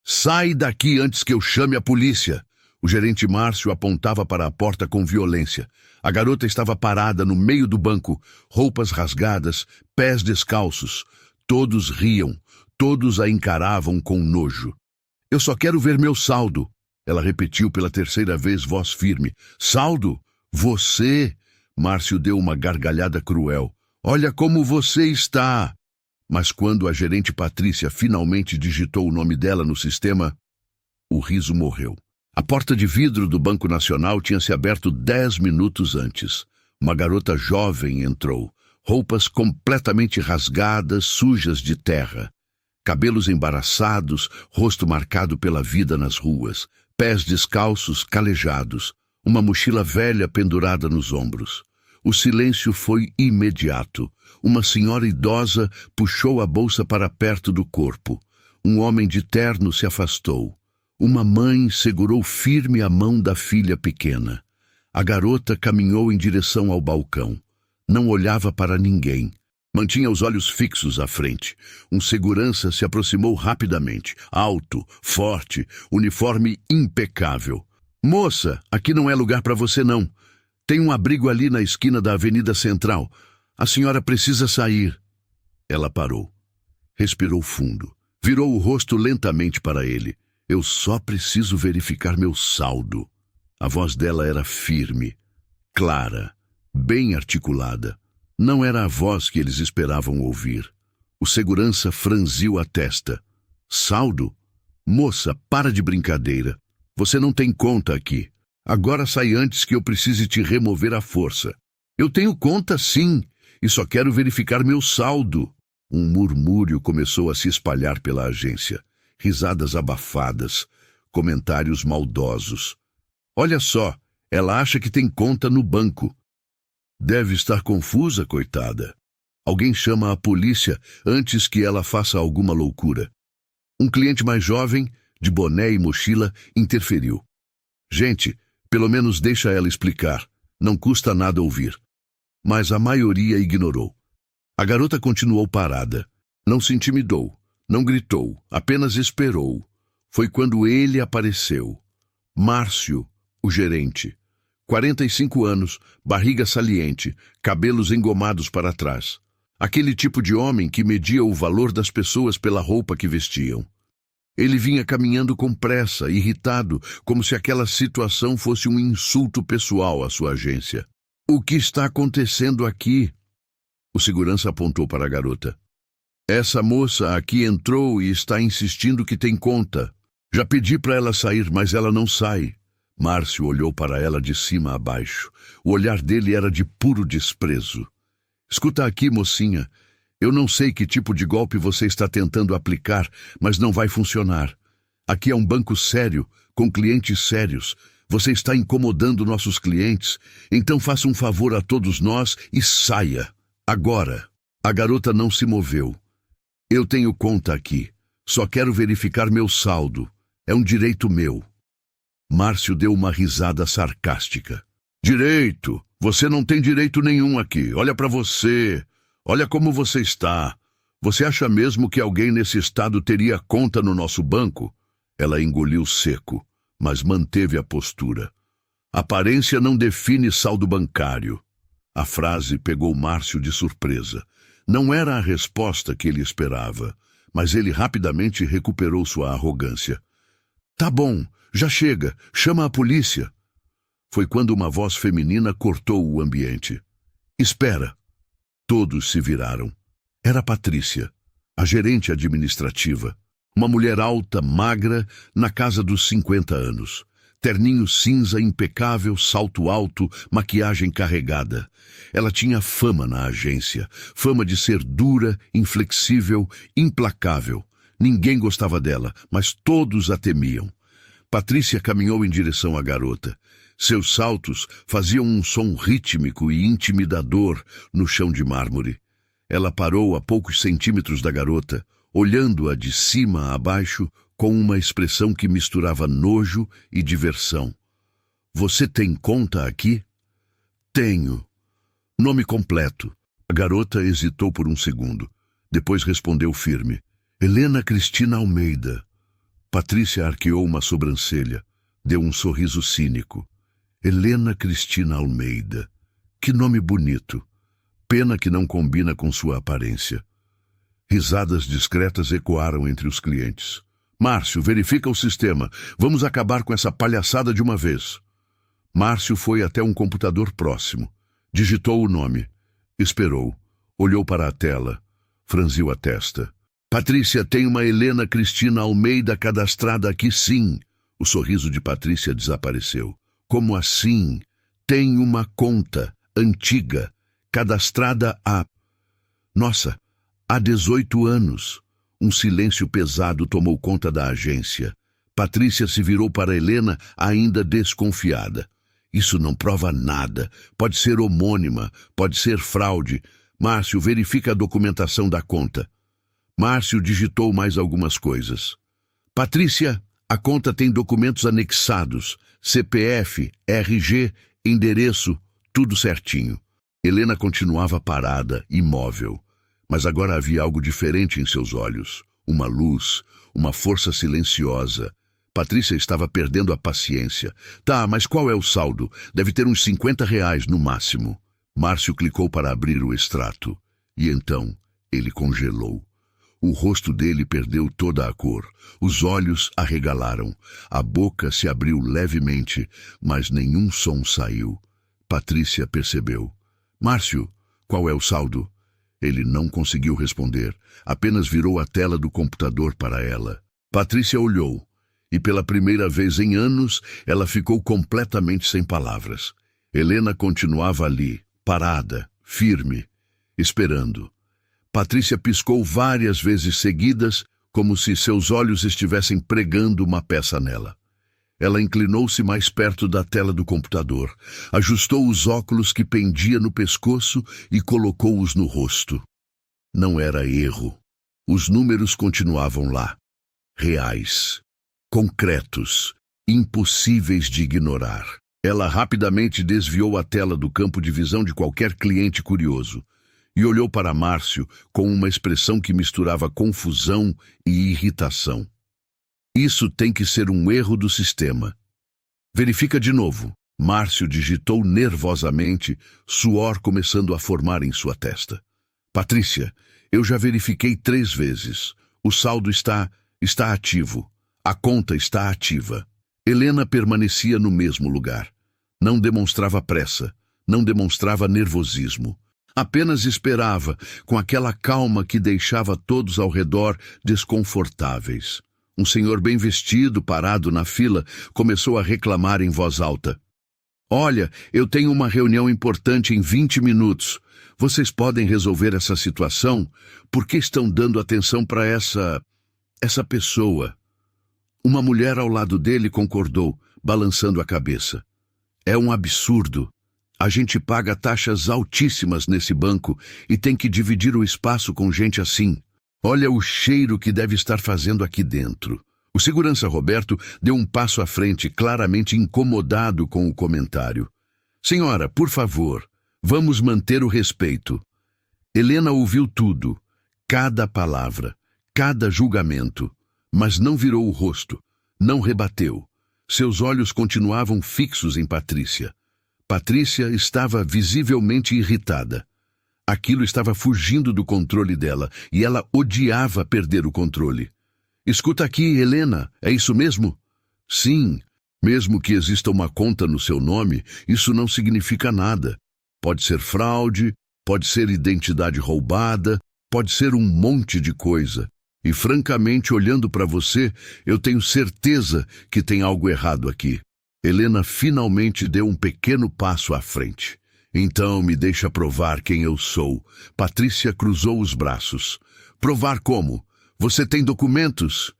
Sai daqui antes que eu chame a polícia! O gerente Márcio apontava para a porta com violência. A garota estava parada no meio do banco, roupas rasgadas, pés descalços. Todos riam, todos a encaravam com nojo. Eu só quero ver meu saldo. Ela repetiu pela terceira vez, voz firme. Saldo? Você? Márcio deu uma gargalhada cruel. Olha como você está! Mas quando a gerente Patrícia finalmente digitou o nome dela no sistema, o riso morreu. A porta de vidro do Banco Nacional tinha se aberto 10 minutos antes. Uma garota jovem entrou, roupas completamente rasgadas, sujas de terra. Cabelos embaraçados, rosto marcado pela vida nas ruas, pés descalços, calejados, uma mochila velha pendurada nos ombros. O silêncio foi imediato. Uma senhora idosa puxou a bolsa para perto do corpo. Um homem de terno se afastou. Uma mãe segurou firme a mão da filha pequena. A garota caminhou em direção ao balcão. Não olhava para ninguém. Mantinha os olhos fixos à frente. Um segurança se aproximou rapidamente. Alto, forte, uniforme impecável. Moça, aqui não é lugar para você não. Tem um abrigo ali na esquina da Avenida Central. A senhora precisa sair. Ela parou. Respirou fundo. Virou o rosto lentamente para ele. Eu só preciso verificar meu saldo. A voz dela era firme, clara, bem articulada. Não era a voz que eles esperavam ouvir. O segurança franziu a testa. Saldo? Moça, para de brincadeira. Você não tem conta aqui. Agora sai antes que eu precise te remover à força. Eu tenho conta sim, e só quero verificar meu saldo. Um murmúrio começou a se espalhar pela agência. Risadas abafadas, comentários maldosos. Olha só, ela acha que tem conta no banco. Deve estar confusa, coitada. Alguém chama a polícia antes que ela faça alguma loucura. Um cliente mais jovem, de boné e mochila, interferiu. Gente, pelo menos deixa ela explicar. Não custa nada ouvir. Mas a maioria ignorou. A garota continuou parada. Não se intimidou. Não gritou, apenas esperou. Foi quando ele apareceu. Márcio, o gerente. 45 anos, barriga saliente, cabelos engomados para trás. Aquele tipo de homem que media o valor das pessoas pela roupa que vestiam. Ele vinha caminhando com pressa, irritado, como se aquela situação fosse um insulto pessoal à sua agência. O que está acontecendo aqui? O segurança apontou para a garota. Essa moça aqui entrou e está insistindo que tem conta. Já pedi para ela sair, mas ela não sai. Márcio olhou para ela de cima a baixo. O olhar dele era de puro desprezo. Escuta aqui, mocinha. Eu não sei que tipo de golpe você está tentando aplicar, mas não vai funcionar. Aqui é um banco sério, com clientes sérios. Você está incomodando nossos clientes, então faça um favor a todos nós e saia. Agora. A garota não se moveu. Eu tenho conta aqui. Só quero verificar meu saldo. É um direito meu. Márcio deu uma risada sarcástica. Direito? Você não tem direito nenhum aqui. Olha para você. Olha como você está. Você acha mesmo que alguém nesse estado teria conta no nosso banco? Ela engoliu seco, mas manteve a postura. Aparência não define saldo bancário. A frase pegou Márcio de surpresa. Não era a resposta que ele esperava, mas ele rapidamente recuperou sua arrogância. Tá bom, já chega, chama a polícia. Foi quando uma voz feminina cortou o ambiente. Espera. Todos se viraram. Era Patrícia, a gerente administrativa. Uma mulher alta, magra, na casa dos 50 anos. Terninho cinza impecável, salto alto, maquiagem carregada. Ela tinha fama na agência, fama de ser dura, inflexível, implacável. Ninguém gostava dela, mas todos a temiam. Patrícia caminhou em direção à garota. Seus saltos faziam um som rítmico e intimidador no chão de mármore. Ela parou a poucos centímetros da garota, olhando-a de cima a baixo, com uma expressão que misturava nojo e diversão. Você tem conta aqui? Tenho. Nome completo. A garota hesitou por um segundo. Depois respondeu firme. Helena Cristina Almeida. Patrícia arqueou uma sobrancelha, deu um sorriso cínico. Helena Cristina Almeida. Que nome bonito. Pena que não combina com sua aparência. Risadas discretas ecoaram entre os clientes. Márcio, verifica o sistema. Vamos acabar com essa palhaçada de uma vez. Márcio foi até um computador próximo. Digitou o nome. Esperou. Olhou para a tela. Franziu a testa. Patrícia, tem uma Helena Cristina Almeida cadastrada aqui, sim. O sorriso de Patrícia desapareceu. Como assim? Tem uma conta antiga, cadastrada há... Nossa, há 18 anos. Um silêncio pesado tomou conta da agência. Patrícia se virou para Helena, ainda desconfiada. Isso não prova nada. Pode ser homônima, pode ser fraude. Márcio, verifica a documentação da conta. Márcio digitou mais algumas coisas. Patrícia, a conta tem documentos anexados. CPF, RG, endereço, tudo certinho. Helena continuava parada, imóvel. Mas agora havia algo diferente em seus olhos. Uma luz, uma força silenciosa. Patrícia estava perdendo a paciência. Tá, mas qual é o saldo? Deve ter uns R$ 50 no máximo. Márcio clicou para abrir o extrato. E então, ele congelou. O rosto dele perdeu toda a cor. Os olhos arregalaram. A boca se abriu levemente, mas nenhum som saiu. Patrícia percebeu. Márcio, qual é o saldo? Ele não conseguiu responder. Apenas virou a tela do computador para ela. Patrícia olhou. E pela primeira vez em anos, ela ficou completamente sem palavras. Helena continuava ali, parada, firme, esperando. Patrícia piscou várias vezes seguidas, como se seus olhos estivessem pregando uma peça nela. Ela inclinou-se mais perto da tela do computador, ajustou os óculos que pendia no pescoço e colocou-os no rosto. Não era erro. Os números continuavam lá. Reais. Concretos. Impossíveis de ignorar. Ela rapidamente desviou a tela do campo de visão de qualquer cliente curioso e olhou para Márcio com uma expressão que misturava confusão e irritação. Isso tem que ser um erro do sistema. Verifica de novo. Márcio digitou nervosamente, suor começando a formar em sua testa. Patrícia, eu já verifiquei 3 vezes. O saldo está ativo. A conta está ativa. Helena permanecia no mesmo lugar. Não demonstrava pressa, não demonstrava nervosismo. Apenas esperava, com aquela calma que deixava todos ao redor desconfortáveis. Um senhor bem vestido, parado na fila, começou a reclamar em voz alta. Olha, eu tenho uma reunião importante em 20 minutos. Vocês podem resolver essa situação? Por que estão dando atenção para essa pessoa? Uma mulher ao lado dele concordou, balançando a cabeça. É um absurdo. A gente paga taxas altíssimas nesse banco e tem que dividir o espaço com gente assim. Olha o cheiro que deve estar fazendo aqui dentro. O segurança Roberto deu um passo à frente, claramente incomodado com o comentário. Senhora, por favor, vamos manter o respeito. Helena ouviu tudo, cada palavra, cada julgamento, mas não virou o rosto, não rebateu. Seus olhos continuavam fixos em Patrícia. Patrícia estava visivelmente irritada. Aquilo estava fugindo do controle dela e ela odiava perder o controle. Escuta aqui, Helena, é isso mesmo? Sim, mesmo que exista uma conta no seu nome, isso não significa nada. Pode ser fraude, pode ser identidade roubada, pode ser um monte de coisa. E francamente, olhando para você, eu tenho certeza que tem algo errado aqui. Helena finalmente deu um pequeno passo à frente. Então me deixa provar quem eu sou. Patrícia cruzou os braços. Provar como? Você tem documentos?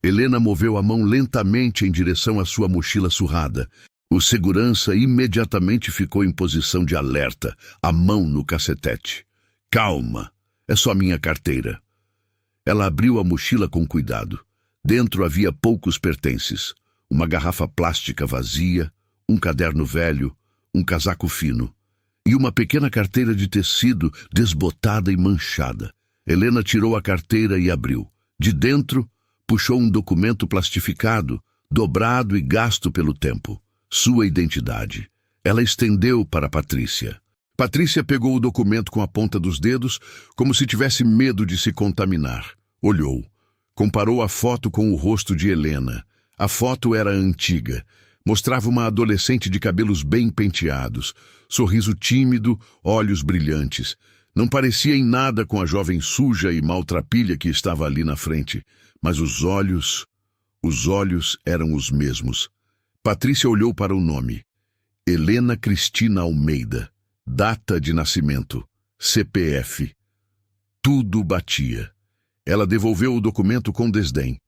Helena moveu a mão lentamente em direção à sua mochila surrada. O segurança imediatamente ficou em posição de alerta, a mão no cacetete. Calma, é só minha carteira. Ela abriu a mochila com cuidado. Dentro havia poucos pertences. Uma garrafa plástica vazia, um caderno velho, um casaco fino e uma pequena carteira de tecido desbotada e manchada. Helena tirou a carteira e abriu. De dentro, Puxou um documento plastificado, dobrado e gasto pelo tempo. Sua identidade. Ela estendeu para Patrícia. Patrícia pegou o documento com a ponta dos dedos, como se tivesse medo de se contaminar. Olhou. Comparou a foto com o rosto de Helena. A foto era antiga. Mostrava uma adolescente de cabelos bem penteados, sorriso tímido, olhos brilhantes. Não parecia em nada com a jovem suja e maltrapilha que estava ali na frente, mas os olhos eram os mesmos. Patrícia olhou para o nome. Helena Cristina Almeida. Data de nascimento. CPF. Tudo batia. Ela devolveu o documento com desdém.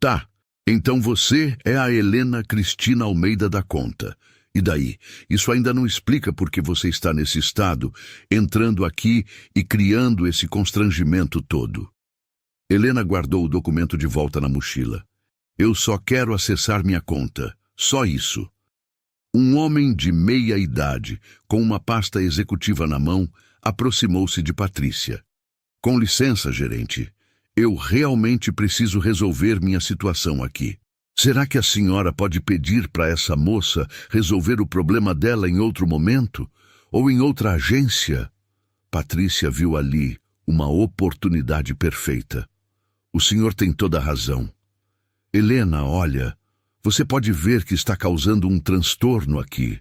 Tá, então você é a Helena Cristina Almeida da conta. E daí? Isso ainda não explica por que você está nesse estado, entrando aqui e criando esse constrangimento todo. Helena guardou o documento de volta na mochila. Eu só quero acessar minha conta. Só isso. Um homem de meia idade, com uma pasta executiva na mão, aproximou-se de Patrícia. Com licença, gerente. Eu realmente preciso resolver minha situação aqui. Será que a senhora pode pedir para essa moça resolver o problema dela em outro momento? Ou em outra agência? Patrícia viu ali uma oportunidade perfeita. O senhor tem toda a razão. Helena, olha, você pode ver que está causando um transtorno aqui.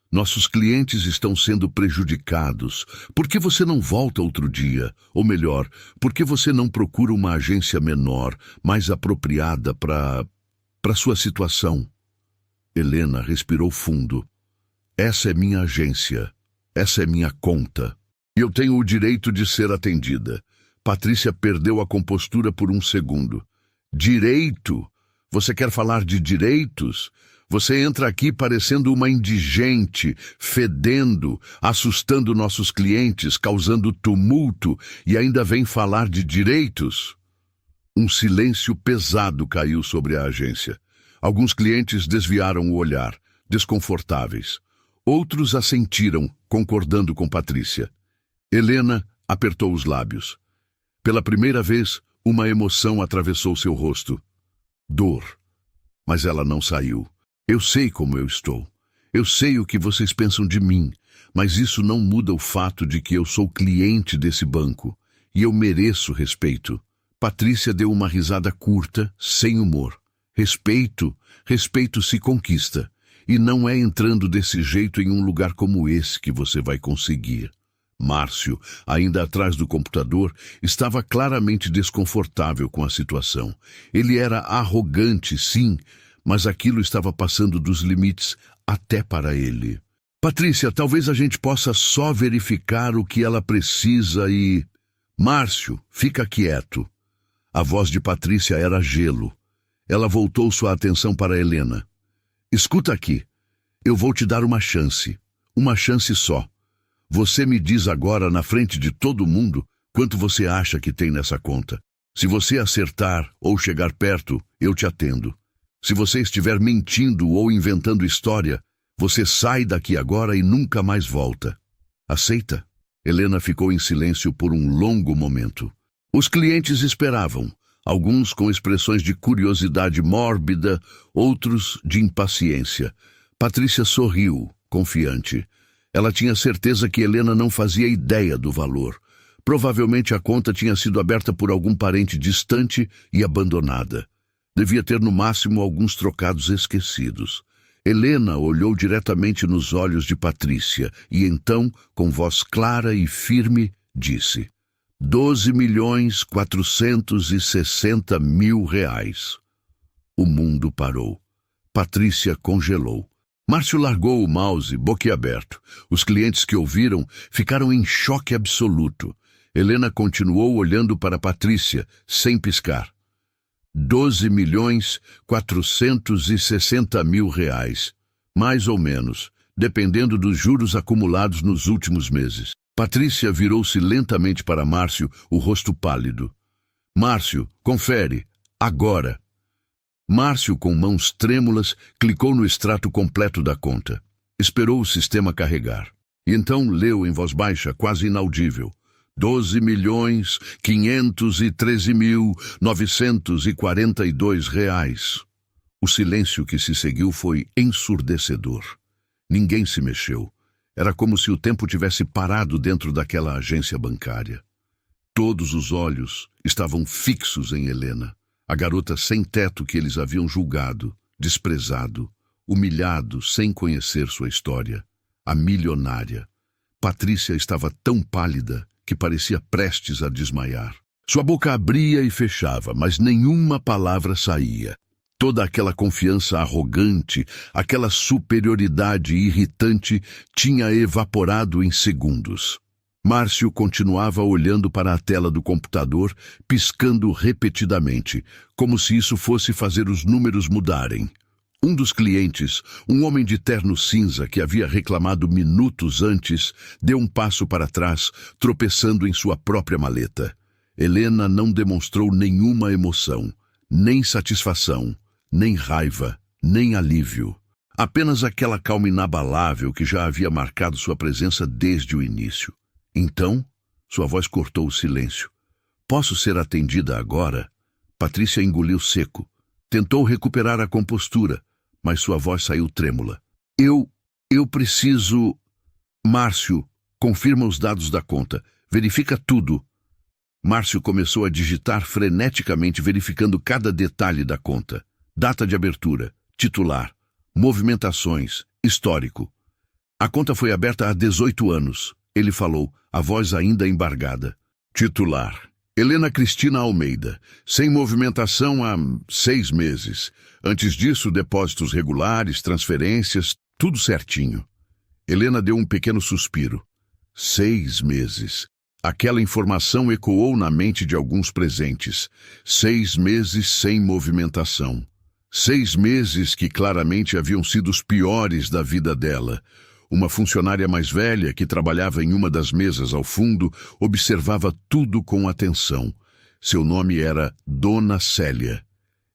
Nossos clientes estão sendo prejudicados. Por que você não volta outro dia? Ou melhor, por que você não procura uma agência menor, mais apropriada para sua situação? Helena respirou fundo. Essa é minha agência. Essa é minha conta. E eu tenho o direito de ser atendida. Patrícia perdeu a compostura por um segundo. Direito? Você quer falar de direitos? Você entra aqui parecendo uma indigente, fedendo, assustando nossos clientes, causando tumulto e ainda vem falar de direitos? Um silêncio pesado caiu sobre a agência. Alguns clientes desviaram o olhar, desconfortáveis. Outros assentiram, concordando com Patrícia. Helena apertou os lábios. Pela primeira vez, uma emoção atravessou seu rosto. Dor. Mas ela não saiu. Eu sei como eu estou. Eu sei o que vocês pensam de mim, mas isso não muda o fato de que eu sou cliente desse banco e eu mereço respeito. Patrícia deu uma risada curta, sem humor. Respeito se conquista. E não é entrando desse jeito em um lugar como esse que você vai conseguir. Márcio, ainda atrás do computador, estava claramente desconfortável com a situação. Ele era arrogante, sim, mas aquilo estava passando dos limites até para ele. Patrícia, talvez a gente possa só verificar o que ela precisa e... Márcio, fica quieto. A voz de Patrícia era gelo. Ela voltou sua atenção para Helena. Escuta aqui. Eu vou te dar uma chance só. Você me diz agora, na frente de todo mundo, quanto você acha que tem nessa conta. Se você acertar ou chegar perto, eu te atendo. Se você estiver mentindo ou inventando história, você sai daqui agora e nunca mais volta. Aceita? Helena ficou em silêncio por um longo momento. Os clientes esperavam, alguns com expressões de curiosidade mórbida, outros de impaciência. Patrícia sorriu, confiante. Ela tinha certeza que Helena não fazia ideia do valor. Provavelmente a conta tinha sido aberta por algum parente distante e abandonada. Devia ter no máximo alguns trocados esquecidos. Helena olhou diretamente nos olhos de Patrícia e então, com voz clara e firme, disse: 12.460.000 reais. O mundo parou. Patrícia congelou. Márcio largou o mouse, boquiaberto. Os clientes que ouviram ficaram em choque absoluto. Helena continuou olhando para Patrícia, sem piscar. 12.460.000 reais. Mais ou menos, dependendo dos juros acumulados nos últimos meses. Patrícia virou-se lentamente para Márcio, o rosto pálido. Márcio, confere. Agora. Márcio, com mãos trêmulas, clicou no extrato completo da conta. Esperou o sistema carregar. E então leu em voz baixa, quase inaudível. R$12.513.942. O silêncio que se seguiu foi ensurdecedor. Ninguém se mexeu. Era como se o tempo tivesse parado dentro daquela agência bancária. Todos os olhos estavam fixos em Helena, a garota sem teto que eles haviam julgado, desprezado, humilhado sem conhecer sua história. A milionária. Patrícia estava tão pálida que parecia prestes a desmaiar. Sua boca abria e fechava, mas nenhuma palavra saía. Toda aquela confiança arrogante, aquela superioridade irritante tinha evaporado em segundos. Márcio continuava olhando para a tela do computador, piscando repetidamente, como se isso fosse fazer os números mudarem. Um dos clientes, um homem de terno cinza que havia reclamado minutos antes, deu um passo para trás, tropeçando em sua própria maleta. Helena não demonstrou nenhuma emoção, nem satisfação, nem raiva, nem alívio. Apenas aquela calma inabalável que já havia marcado sua presença desde o início. Então, sua voz cortou o silêncio. "Posso ser atendida agora?" Patrícia engoliu seco. Tentou recuperar a compostura, mas sua voz saiu trêmula. Eu preciso... Márcio, confirma os dados da conta. Verifica tudo." Márcio começou a digitar freneticamente, verificando cada detalhe da conta. Data de abertura, titular, movimentações, histórico. "A conta foi aberta há 18 anos, ele falou, a voz ainda embargada. Titular, Helena Cristina Almeida, sem movimentação há 6 meses. Antes disso, depósitos regulares, transferências, tudo certinho." Helena deu um pequeno suspiro. 6 meses. Aquela informação ecoou na mente de alguns presentes. 6 meses sem movimentação. 6 meses que claramente haviam sido os piores da vida dela. Uma funcionária mais velha, que trabalhava em uma das mesas ao fundo, observava tudo com atenção. Seu nome era Dona Célia.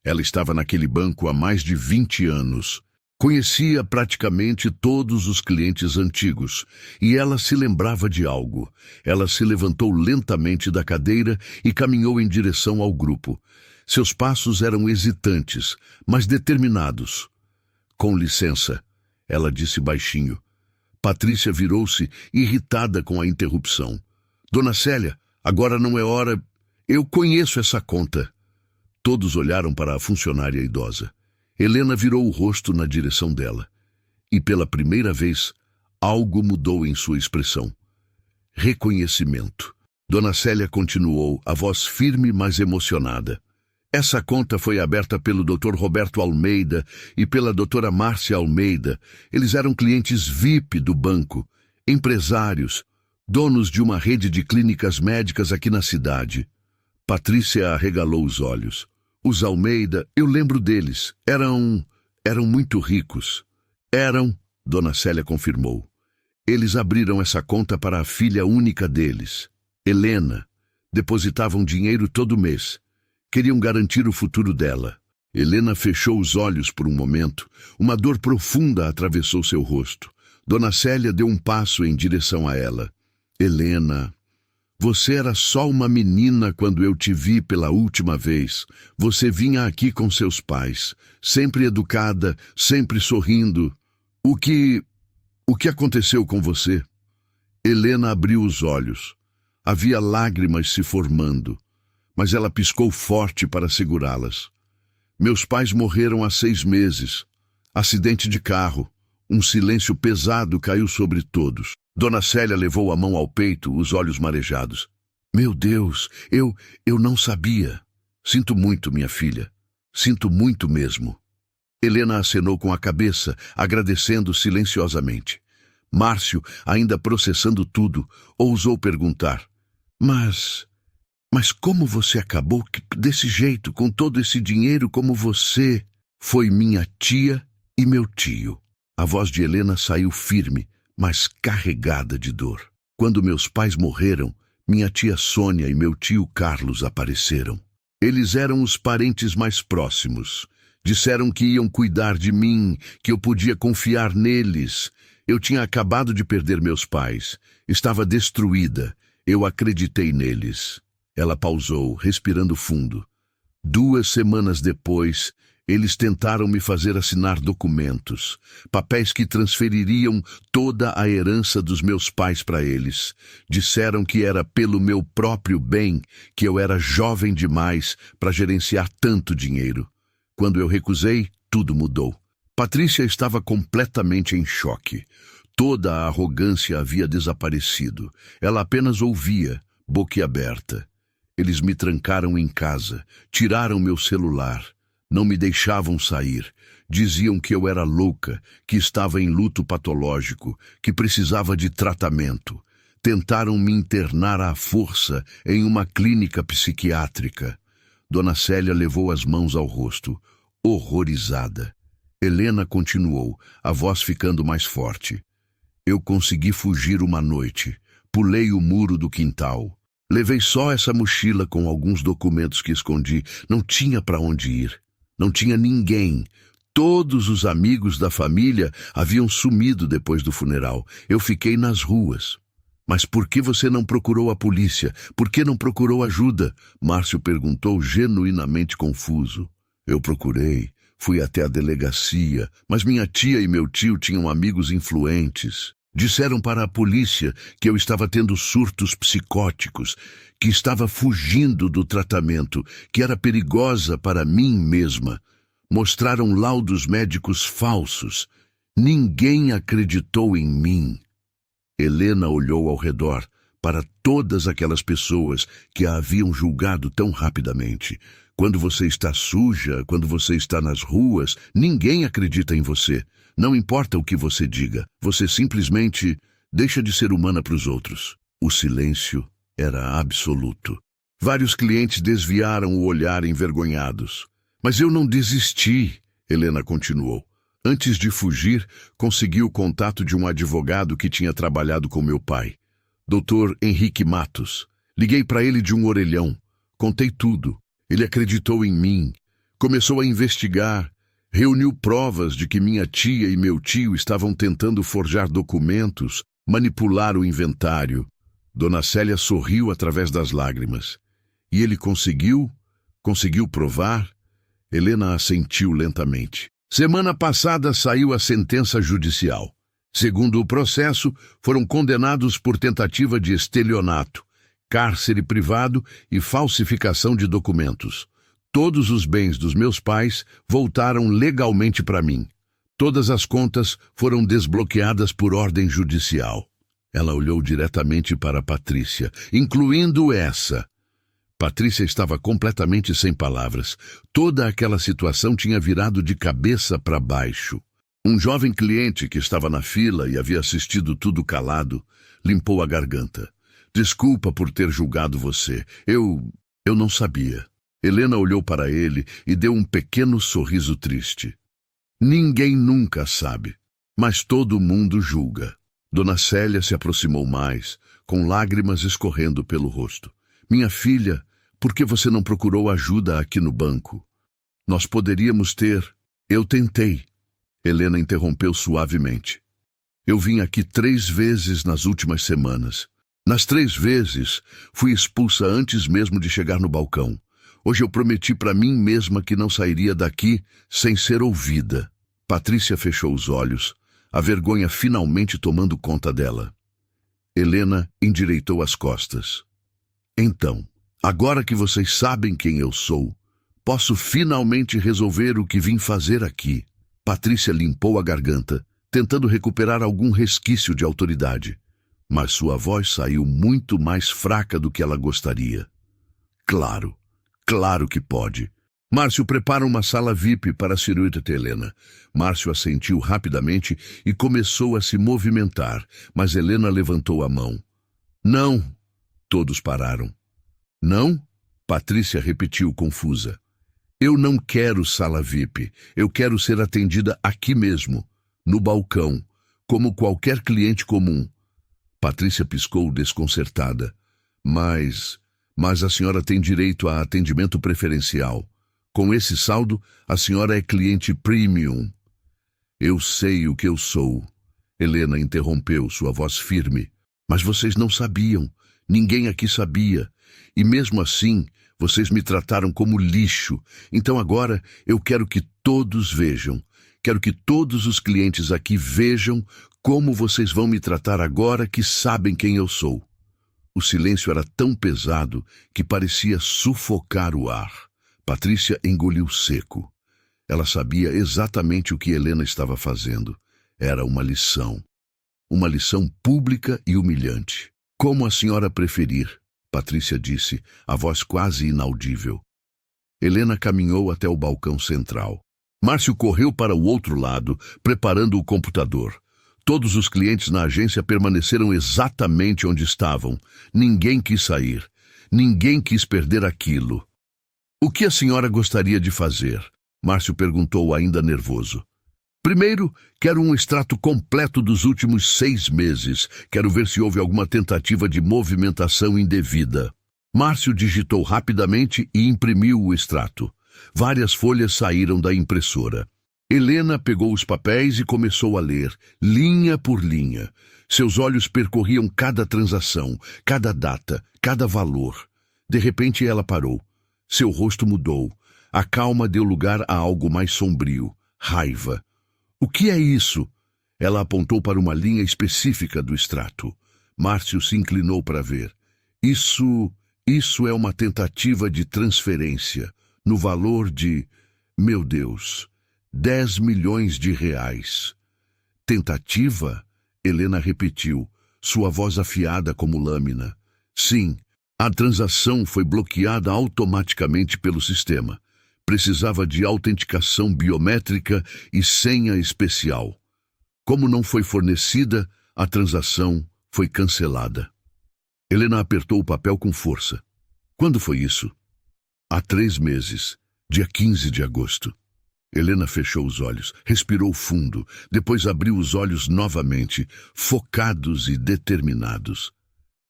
Ela estava naquele banco há mais de 20 anos. Conhecia praticamente todos os clientes antigos, e ela se lembrava de algo. Ela se levantou lentamente da cadeira e caminhou em direção ao grupo. Seus passos eram hesitantes, mas determinados. "Com licença", ela disse baixinho. Patrícia virou-se, irritada com a interrupção. "Dona Célia, agora não é hora... Eu conheço essa conta." Todos olharam para a funcionária idosa. Helena virou o rosto na direção dela. E pela primeira vez, algo mudou em sua expressão. Reconhecimento. Dona Célia continuou, a voz firme, mas emocionada. "Essa conta foi aberta pelo Dr. Roberto Almeida e pela Dra. Márcia Almeida. Eles eram clientes VIP do banco, empresários, donos de uma rede de clínicas médicas aqui na cidade." Patrícia arregalou os olhos. "Os Almeida, eu lembro deles. Eram muito ricos." "Eram", Dona Célia confirmou. "Eles abriram essa conta para a filha única deles, Helena. Depositavam dinheiro todo mês. Queriam garantir o futuro dela." Helena fechou os olhos por um momento. Uma dor profunda atravessou seu rosto. Dona Célia deu um passo em direção a ela. "Helena, você era só uma menina quando eu te vi pela última vez. Você vinha aqui com seus pais, sempre educada, sempre sorrindo. O que aconteceu com você?" Helena abriu os olhos. Havia lágrimas se formando, mas ela piscou forte para segurá-las. "Meus pais morreram há 6 meses. Acidente de carro." Um silêncio pesado caiu sobre todos. Dona Célia levou a mão ao peito, os olhos marejados. "Meu Deus, eu não sabia. Sinto muito, minha filha. Sinto muito mesmo." Helena acenou com a cabeça, agradecendo silenciosamente. Márcio, ainda processando tudo, ousou perguntar. Mas como você acabou desse jeito, com todo esse dinheiro como você?" "Foi minha tia e meu tio." A voz de Helena saiu firme, mas carregada de dor. "Quando meus pais morreram, minha tia Sônia e meu tio Carlos apareceram. Eles eram os parentes mais próximos. Disseram que iam cuidar de mim, que eu podia confiar neles. Eu tinha acabado de perder meus pais. Estava destruída. Eu acreditei neles. Ela pausou, respirando fundo. 2 semanas depois, eles tentaram me fazer assinar documentos, papéis que transfeririam toda a herança dos meus pais para eles. Disseram que era pelo meu próprio bem, que eu era jovem demais para gerenciar tanto dinheiro. Quando eu recusei, tudo mudou. Patrícia estava completamente em choque. Toda a arrogância havia desaparecido. Ela apenas ouvia, boquiaberta. Eles me trancaram em casa, tiraram meu celular. Não me deixavam sair. Diziam que eu era louca, que estava em luto patológico, que precisava de tratamento. Tentaram me internar à força em uma clínica psiquiátrica. Dona Célia levou as mãos ao rosto, horrorizada. Helena continuou, a voz ficando mais forte. Eu consegui fugir uma noite. Pulei o muro do quintal. Levei só essa mochila com alguns documentos que escondi. Não tinha para onde ir. Não tinha ninguém. Todos os amigos da família haviam sumido depois do funeral. Eu fiquei nas ruas. Mas por que você não procurou a polícia? Por que não procurou ajuda? Márcio perguntou, genuinamente confuso. Eu procurei. Fui até a delegacia, mas minha tia e meu tio tinham amigos influentes. Disseram para a polícia que eu estava tendo surtos psicóticos, que estava fugindo do tratamento, que era perigosa para mim mesma. Mostraram laudos médicos falsos. Ninguém acreditou em mim. Helena olhou ao redor para todas aquelas pessoas que a haviam julgado tão rapidamente. Quando você está suja, quando você está nas ruas, ninguém acredita em você. Não importa o que você diga, você simplesmente deixa de ser humana para os outros. O silêncio era absoluto. Vários clientes desviaram o olhar envergonhados. Mas eu não desisti, Helena continuou. Antes de fugir, consegui o contato de um advogado que tinha trabalhado com meu pai, Dr. Henrique Matos. Liguei para ele de um orelhão. Contei tudo. Ele acreditou em mim. Começou a investigar. Reuniu provas de que minha tia e meu tio estavam tentando forjar documentos, manipular o inventário. Dona Célia sorriu através das lágrimas. E ele conseguiu provar? Helena assentiu lentamente. Semana passada saiu a sentença judicial. Segundo o processo, foram condenados por tentativa de estelionato, cárcere privado e falsificação de documentos. Todos os bens dos meus pais voltaram legalmente para mim. Todas as contas foram desbloqueadas por ordem judicial. Ela olhou diretamente para Patrícia, incluindo essa. Patrícia estava completamente sem palavras. Toda aquela situação tinha virado de cabeça para baixo. Um jovem cliente que estava na fila e havia assistido tudo calado, limpou a garganta. Desculpa por ter julgado você. Eu não sabia. Helena olhou para ele e deu um pequeno sorriso triste. Ninguém nunca sabe, mas todo mundo julga. Dona Célia se aproximou mais, com lágrimas escorrendo pelo rosto. Minha filha, por que você não procurou ajuda aqui no banco? Nós poderíamos ter... Eu tentei. Helena interrompeu suavemente. Eu vim aqui 3 vezes nas últimas semanas. Nas 3 vezes, fui expulsa antes mesmo de chegar no balcão. Hoje eu prometi para mim mesma que não sairia daqui sem ser ouvida. Patrícia fechou os olhos, a vergonha finalmente tomando conta dela. Helena endireitou as costas. Então, agora que vocês sabem quem eu sou, posso finalmente resolver o que vim fazer aqui. Patrícia limpou a garganta, tentando recuperar algum resquício de autoridade. Mas sua voz saiu muito mais fraca do que ela gostaria. Claro que pode. Márcio prepara uma sala VIP para a senhorita Helena. Márcio assentiu rapidamente e começou a se movimentar, mas Helena levantou a mão. Não! Todos pararam. Não? Patrícia repetiu confusa. Eu não quero sala VIP. Eu quero ser atendida aqui mesmo, no balcão, como qualquer cliente comum. Patrícia piscou desconcertada. Mas a senhora tem direito a atendimento preferencial. Com esse saldo, a senhora é cliente premium. Eu sei o que eu sou. Helena interrompeu, sua voz firme. Mas vocês não sabiam. Ninguém aqui sabia. E mesmo assim, vocês me trataram como lixo. Então agora eu quero que todos vejam. Quero que todos os clientes aqui vejam como vocês vão me tratar agora que sabem quem eu sou. O silêncio era tão pesado que parecia sufocar o ar. Patrícia engoliu seco. Ela sabia exatamente o que Helena estava fazendo. Era uma lição. Uma lição pública e humilhante. Como a senhora preferir, Patrícia disse, a voz quase inaudível. Helena caminhou até o balcão central. Márcio correu para o outro lado, preparando o computador. Todos os clientes na agência permaneceram exatamente onde estavam. Ninguém quis sair. Ninguém quis perder aquilo. O que a senhora gostaria de fazer? Márcio perguntou, ainda nervoso. Primeiro, quero um extrato completo dos últimos 6 meses. Quero ver se houve alguma tentativa de movimentação indevida. Márcio digitou rapidamente e imprimiu o extrato. Várias folhas saíram da impressora. Helena pegou os papéis e começou a ler, linha por linha. Seus olhos percorriam cada transação, cada data, cada valor. De repente ela parou. Seu rosto mudou. A calma deu lugar a algo mais sombrio, raiva. O que é isso? Ela apontou para uma linha específica do extrato. Márcio se inclinou para ver. Isso é uma tentativa de transferência, no valor de, meu Deus, 10 milhões de reais. Tentativa? Helena repetiu, sua voz afiada como lâmina. Sim, a transação foi bloqueada automaticamente pelo sistema. Precisava de autenticação biométrica e senha especial. Como não foi fornecida, a transação foi cancelada. Helena apertou o papel com força. Quando foi isso? Há 3 meses, dia 15 de agosto. Helena fechou os olhos, respirou fundo, depois abriu os olhos novamente, focados e determinados.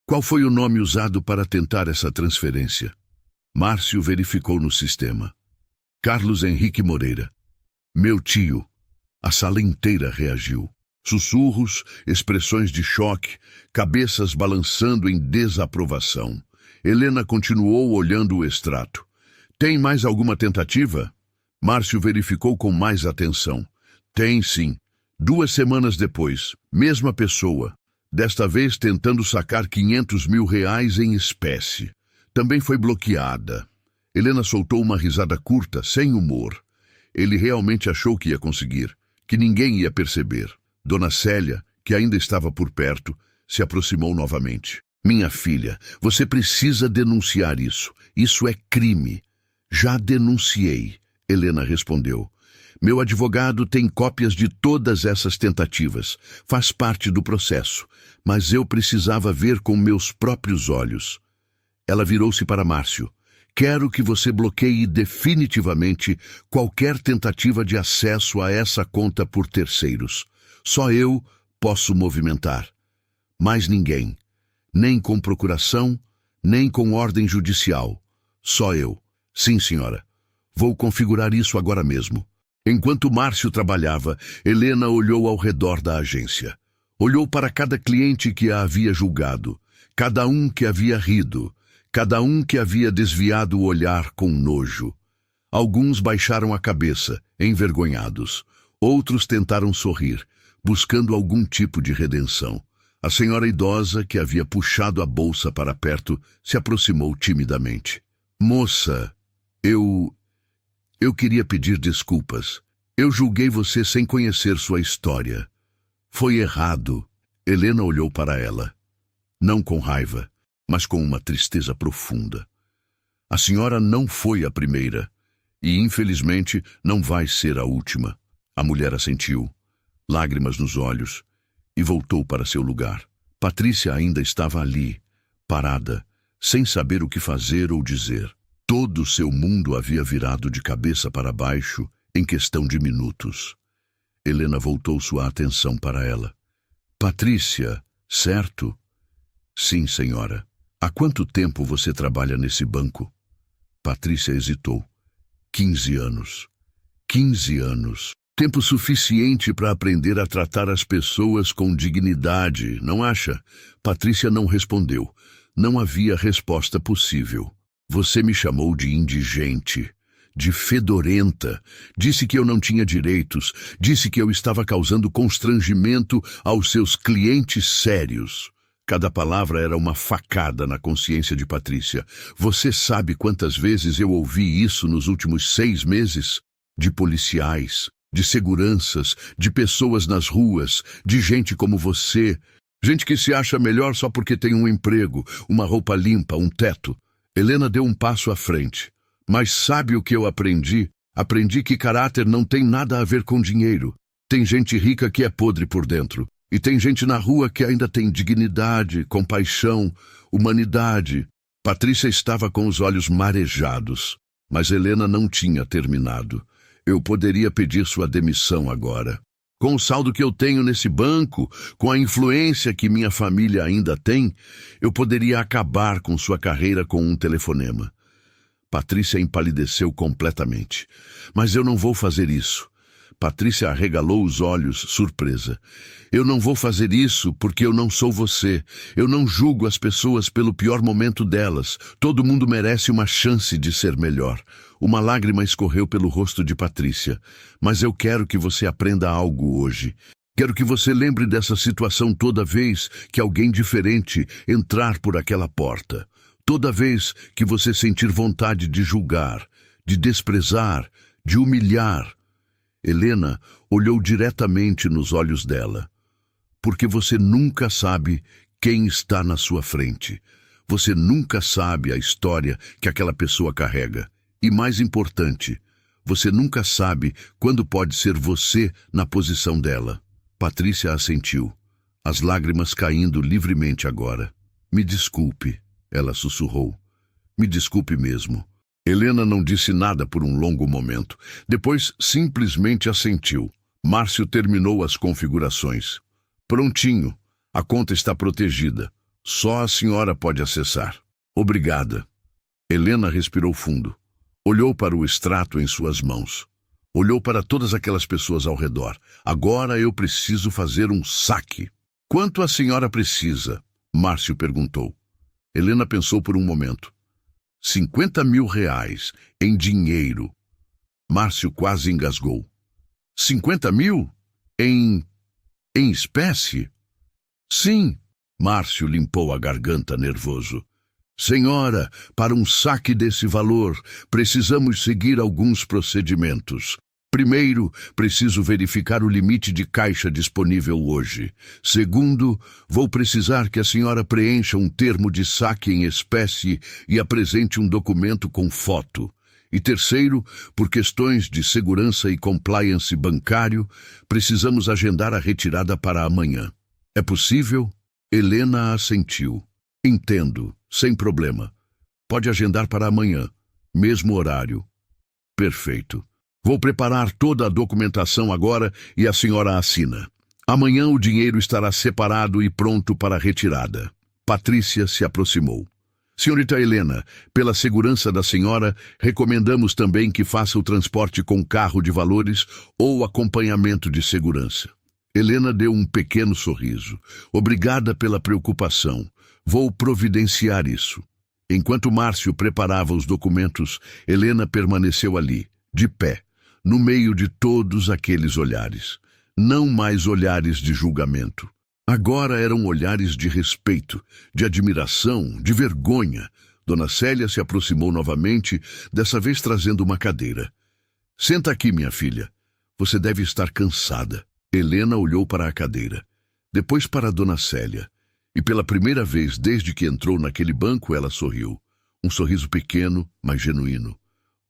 Qual foi o nome usado para tentar essa transferência? Márcio verificou no sistema. Carlos Henrique Moreira. Meu tio. A sala inteira reagiu. Sussurros, expressões de choque, cabeças balançando em desaprovação. Helena continuou olhando o extrato. Tem mais alguma tentativa? Márcio verificou com mais atenção. Tem sim. 2 semanas depois, mesma pessoa. Desta vez tentando sacar 500 mil reais em espécie. Também foi bloqueada. Helena soltou uma risada curta, sem humor. Ele realmente achou que ia conseguir, que ninguém ia perceber. Dona Célia, que ainda estava por perto, se aproximou novamente. Minha filha, você precisa denunciar isso. Isso é crime. Já denunciei, Helena respondeu. Meu advogado tem cópias de todas essas tentativas. Faz parte do processo. Mas eu precisava ver com meus próprios olhos. Ela virou-se para Márcio. Quero que você bloqueie definitivamente qualquer tentativa de acesso a essa conta por terceiros. Só eu posso movimentar. Mais ninguém. Nem com procuração, nem com ordem judicial. Só eu. Sim, senhora. Vou configurar isso agora mesmo. Enquanto Márcio trabalhava, Helena olhou ao redor da agência. Olhou para cada cliente que a havia julgado, cada um que havia rido, cada um que havia desviado o olhar com nojo. Alguns baixaram a cabeça, envergonhados. Outros tentaram sorrir, buscando algum tipo de redenção. A senhora idosa, que havia puxado a bolsa para perto, se aproximou timidamente. Moça, eu queria pedir desculpas. Eu julguei você sem conhecer sua história. Foi errado. Helena olhou para ela. Não com raiva, mas com uma tristeza profunda. A senhora não foi a primeira, e infelizmente não vai ser a última. A mulher assentiu, lágrimas nos olhos, e voltou para seu lugar. Patrícia ainda estava ali, parada, sem saber o que fazer ou dizer. Todo seu mundo havia virado de cabeça para baixo em questão de minutos. Helena voltou sua atenção para ela. Patrícia, certo? Sim, senhora. Há quanto tempo você trabalha nesse banco? Patrícia hesitou. 15 anos. 15 anos. Tempo suficiente para aprender a tratar as pessoas com dignidade, não acha? Patrícia não respondeu. Não havia resposta possível. Você me chamou de indigente, de fedorenta, disse que eu não tinha direitos, disse que eu estava causando constrangimento aos seus clientes sérios. Cada palavra era uma facada na consciência de Patrícia. Você sabe quantas vezes eu ouvi isso nos últimos 6 meses? De policiais, de seguranças, de pessoas nas ruas, de gente como você. Gente que se acha melhor só porque tem um emprego, uma roupa limpa, um teto. Helena deu um passo à frente. Mas sabe o que eu aprendi? Aprendi que caráter não tem nada a ver com dinheiro. Tem gente rica que é podre por dentro. E tem gente na rua que ainda tem dignidade, compaixão, humanidade. Patrícia estava com os olhos marejados. Mas Helena não tinha terminado. Eu poderia pedir sua demissão agora. Com o saldo que eu tenho nesse banco, com a influência que minha família ainda tem, eu poderia acabar com sua carreira com um telefonema. Patrícia empalideceu completamente. Mas eu não vou fazer isso. Patrícia arregalou os olhos, surpresa. Eu não vou fazer isso porque eu não sou você. Eu não julgo as pessoas pelo pior momento delas. Todo mundo merece uma chance de ser melhor. Uma lágrima escorreu pelo rosto de Patrícia. Mas eu quero que você aprenda algo hoje. Quero que você lembre dessa situação toda vez que alguém diferente entrar por aquela porta. Toda vez que você sentir vontade de julgar, de desprezar, de humilhar. Helena olhou diretamente nos olhos dela. Porque você nunca sabe quem está na sua frente. Você nunca sabe a história que aquela pessoa carrega. E mais importante, você nunca sabe quando pode ser você na posição dela. Patrícia assentiu, as lágrimas caindo livremente agora. Me desculpe, ela sussurrou. Me desculpe mesmo. Helena não disse nada por um longo momento. Depois simplesmente assentiu. Márcio terminou as configurações. Prontinho. A conta está protegida. Só a senhora pode acessar. Obrigada. Helena respirou fundo. Olhou para o extrato em suas mãos. Olhou para todas aquelas pessoas ao redor. Agora eu preciso fazer um saque. Quanto a senhora precisa? Márcio perguntou. Helena pensou por um momento. 50 mil reais em dinheiro. Márcio quase engasgou. 50 mil? Em espécie? Sim. Márcio limpou a garganta nervoso. Senhora, para um saque desse valor, precisamos seguir alguns procedimentos. Primeiro, preciso verificar o limite de caixa disponível hoje. Segundo, vou precisar que a senhora preencha um termo de saque em espécie e apresente um documento com foto. E terceiro, por questões de segurança e compliance bancário, precisamos agendar a retirada para amanhã. É possível? Helena assentiu. Entendo, sem problema. Pode agendar para amanhã, mesmo horário. Perfeito. Vou preparar toda a documentação agora e a senhora assina. Amanhã o dinheiro estará separado e pronto para a retirada. Patrícia se aproximou. Senhorita Helena, pela segurança da senhora, recomendamos também que faça o transporte com carro de valores ou acompanhamento de segurança. Helena deu um pequeno sorriso. Obrigada pela preocupação. Vou providenciar isso. Enquanto Márcio preparava os documentos, Helena permaneceu ali, de pé, no meio de todos aqueles olhares. Não mais olhares de julgamento. Agora eram olhares de respeito, de admiração, de vergonha. Dona Célia se aproximou novamente, dessa vez trazendo uma cadeira. Senta aqui, minha filha. Você deve estar cansada. Helena olhou para a cadeira, depois para a Dona Célia. E pela primeira vez desde que entrou naquele banco, ela sorriu. Um sorriso pequeno, mas genuíno.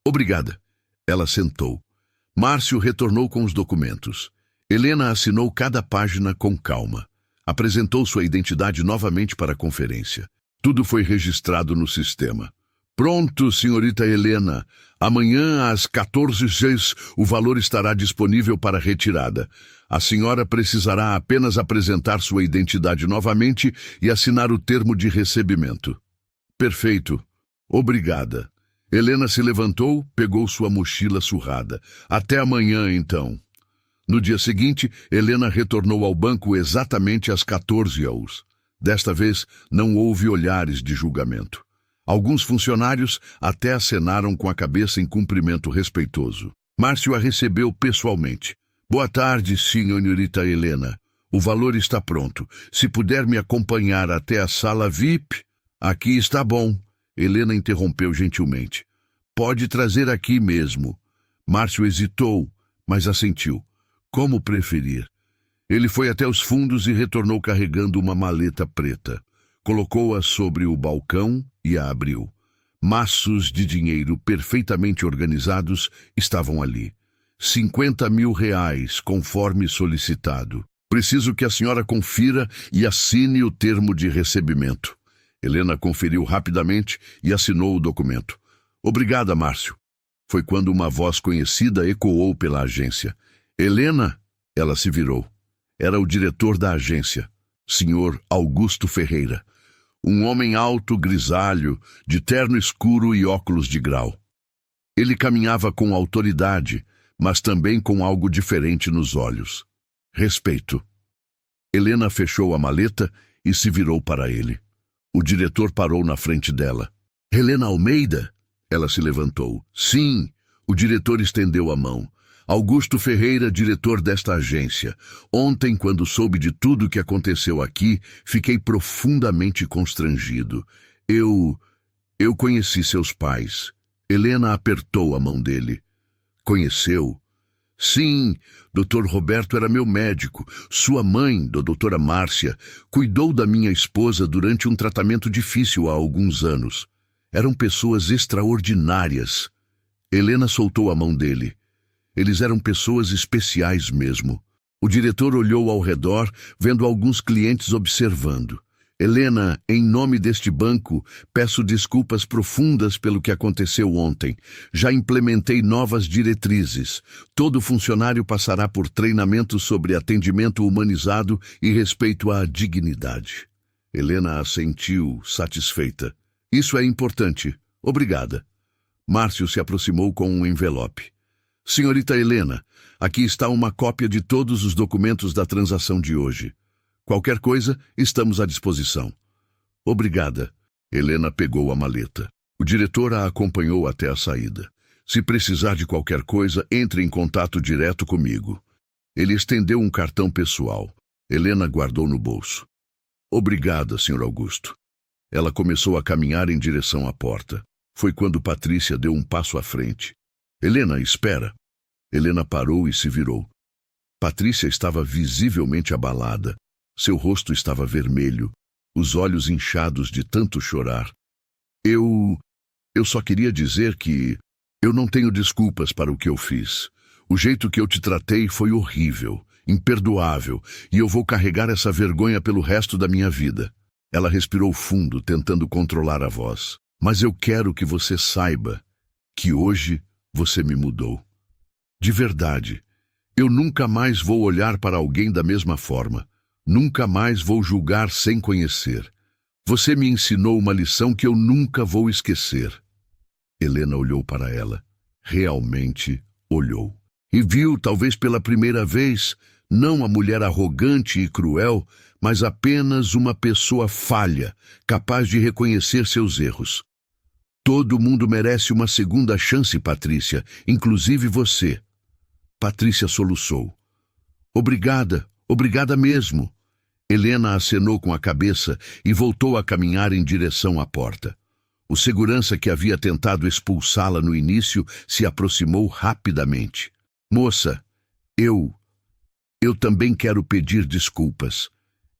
Obrigada. Ela sentou. Márcio retornou com os documentos. Helena assinou cada página com calma. Apresentou sua identidade novamente para a conferência. Tudo foi registrado no sistema. Pronto, senhorita Helena. Amanhã às 14h o valor estará disponível para retirada. A senhora precisará apenas apresentar sua identidade novamente e assinar o termo de recebimento. Perfeito. Obrigada. Helena se levantou, pegou sua mochila surrada. Até amanhã, então. No dia seguinte, Helena retornou ao banco exatamente às 14h. Desta vez, não houve olhares de julgamento. Alguns funcionários até acenaram com a cabeça em cumprimento respeitoso. Márcio a recebeu pessoalmente. Boa tarde, senhorita Helena. O valor está pronto. Se puder me acompanhar até a sala VIP, aqui está bom. Helena interrompeu gentilmente. Pode trazer aqui mesmo. Márcio hesitou, mas assentiu. Como preferir. Ele foi até os fundos e retornou carregando uma maleta preta. Colocou-a sobre o balcão e a abriu. Maços de dinheiro perfeitamente organizados estavam ali. 50 mil reais, conforme solicitado. Preciso que a senhora confira e assine o termo de recebimento. Helena conferiu rapidamente e assinou o documento. Obrigada, Márcio. Foi quando uma voz conhecida ecoou pela agência. Helena? Ela se virou. Era o diretor da agência, Sr. Augusto Ferreira. Um homem alto, grisalho, de terno escuro e óculos de grau. Ele caminhava com autoridade, mas também com algo diferente nos olhos. Respeito. Helena fechou a maleta e se virou para ele. O diretor parou na frente dela. Helena Almeida? Ela se levantou. Sim, o diretor estendeu a mão. Augusto Ferreira, diretor desta agência. Ontem, quando soube de tudo o que aconteceu aqui, fiquei profundamente constrangido. Eu conheci seus pais. Helena apertou a mão dele. Conheceu? Sim, Dr. Roberto era meu médico. Sua mãe, doutora Márcia, cuidou da minha esposa durante um tratamento difícil há alguns anos. Eram pessoas extraordinárias. Helena soltou a mão dele. Eles eram pessoas especiais mesmo. O diretor olhou ao redor, vendo alguns clientes observando. Helena, em nome deste banco, peço desculpas profundas pelo que aconteceu ontem. Já implementei novas diretrizes. Todo funcionário passará por treinamento sobre atendimento humanizado e respeito à dignidade. Helena assentiu, satisfeita. Isso é importante. Obrigada. Márcio se aproximou com um envelope. Senhorita Helena, aqui está uma cópia de todos os documentos da transação de hoje. Qualquer coisa, estamos à disposição. Obrigada. Helena pegou a maleta. O diretor a acompanhou até a saída. Se precisar de qualquer coisa, entre em contato direto comigo. Ele estendeu um cartão pessoal. Helena guardou no bolso. Obrigada, Sr. Augusto. Ela começou a caminhar em direção à porta. Foi quando Patrícia deu um passo à frente. Helena, espera. Helena parou e se virou. Patrícia estava visivelmente abalada. Seu rosto estava vermelho, os olhos inchados de tanto chorar. Eu só queria dizer que eu não tenho desculpas para o que eu fiz. O jeito que eu te tratei foi horrível, imperdoável, e eu vou carregar essa vergonha pelo resto da minha vida. Ela respirou fundo, tentando controlar a voz. Mas eu quero que você saiba que hoje você me mudou. De verdade, eu nunca mais vou olhar para alguém da mesma forma. Nunca mais vou julgar sem conhecer. Você me ensinou uma lição que eu nunca vou esquecer. Helena olhou para ela. Realmente olhou. E viu, talvez pela primeira vez, não a mulher arrogante e cruel, mas apenas uma pessoa falha, capaz de reconhecer seus erros. Todo mundo merece uma segunda chance, Patrícia, inclusive você. Patrícia soluçou. Obrigada, obrigada mesmo. Helena acenou com a cabeça e voltou a caminhar em direção à porta. O segurança que havia tentado expulsá-la no início se aproximou rapidamente. Moça, eu também quero pedir desculpas.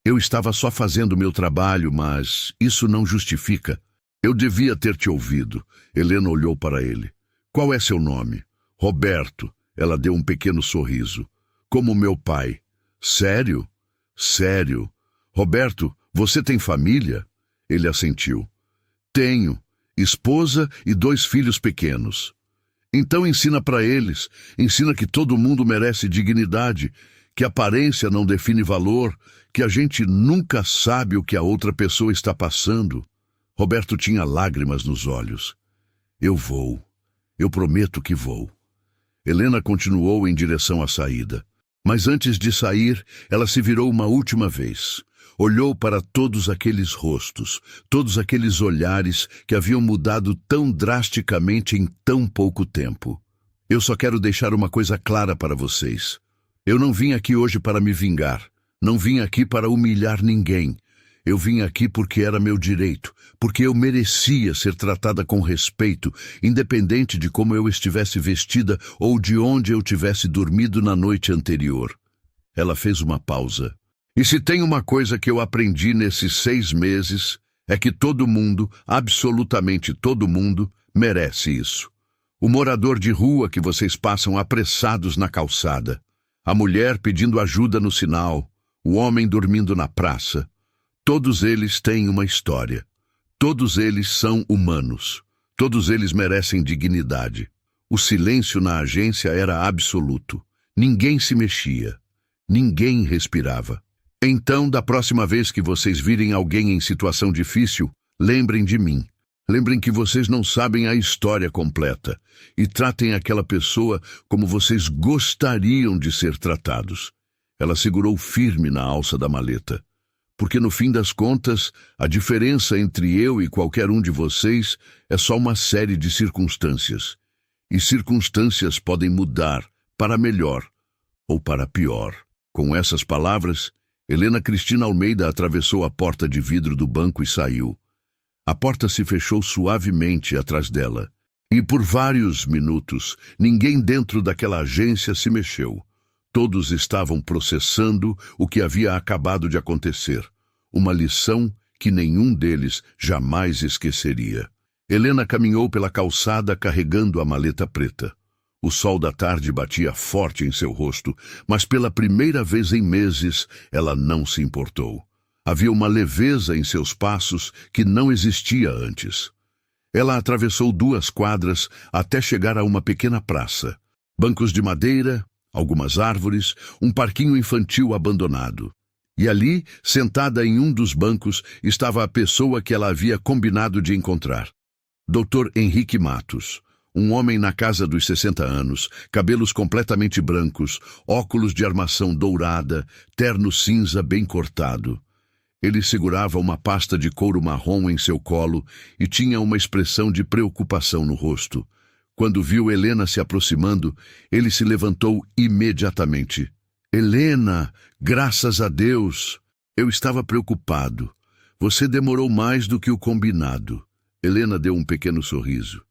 Eu estava só fazendo meu trabalho, mas isso não justifica. Eu devia ter te ouvido. Helena olhou para ele. Qual é seu nome? Roberto. Ela deu um pequeno sorriso. Como meu pai. Sério? Sério. Roberto, você tem família? Ele assentiu. Tenho. Esposa e 2 filhos pequenos. Então ensina para eles. Ensina que todo mundo merece dignidade, que aparência não define valor, que a gente nunca sabe o que a outra pessoa está passando. Roberto tinha lágrimas nos olhos. Eu vou. Eu prometo que vou. Helena continuou em direção à saída. Mas antes de sair, ela se virou uma última vez. Olhou para todos aqueles rostos, todos aqueles olhares que haviam mudado tão drasticamente em tão pouco tempo. Eu só quero deixar uma coisa clara para vocês. Eu não vim aqui hoje para me vingar. Não vim aqui para humilhar ninguém. Eu vim aqui porque era meu direito, porque eu merecia ser tratada com respeito, independente de como eu estivesse vestida ou de onde eu tivesse dormido na noite anterior. Ela fez uma pausa. E se tem uma coisa que eu aprendi nesses 6 meses, é que todo mundo, absolutamente todo mundo, merece isso. O morador de rua que vocês passam apressados na calçada, a mulher pedindo ajuda no sinal, o homem dormindo na praça. Todos eles têm uma história. Todos eles são humanos. Todos eles merecem dignidade. O silêncio na agência era absoluto. Ninguém se mexia. Ninguém respirava. Então, da próxima vez que vocês virem alguém em situação difícil, lembrem de mim. Lembrem que vocês não sabem a história completa e tratem aquela pessoa como vocês gostariam de ser tratados. Ela segurou firme na alça da maleta. Porque no fim das contas, a diferença entre eu e qualquer um de vocês é só uma série de circunstâncias. E circunstâncias podem mudar para melhor ou para pior. Com essas palavras, Helena Cristina Almeida atravessou a porta de vidro do banco e saiu. A porta se fechou suavemente atrás dela. E por vários minutos, ninguém dentro daquela agência se mexeu. Todos estavam processando o que havia acabado de acontecer. Uma lição que nenhum deles jamais esqueceria. Helena caminhou pela calçada carregando a maleta preta. O sol da tarde batia forte em seu rosto, mas pela primeira vez em meses ela não se importou. Havia uma leveza em seus passos que não existia antes. Ela atravessou 2 quadras até chegar a uma pequena praça. Bancos de madeira, algumas árvores, um parquinho infantil abandonado. E ali, sentada em um dos bancos, estava a pessoa que ela havia combinado de encontrar. Dr. Henrique Matos, um homem na casa dos 60 anos, cabelos completamente brancos, óculos de armação dourada, terno cinza bem cortado. Ele segurava uma pasta de couro marrom em seu colo e tinha uma expressão de preocupação no rosto. Quando viu Helena se aproximando, ele se levantou imediatamente. Helena, graças a Deus! Eu estava preocupado. Você demorou mais do que o combinado. Helena deu um pequeno sorriso.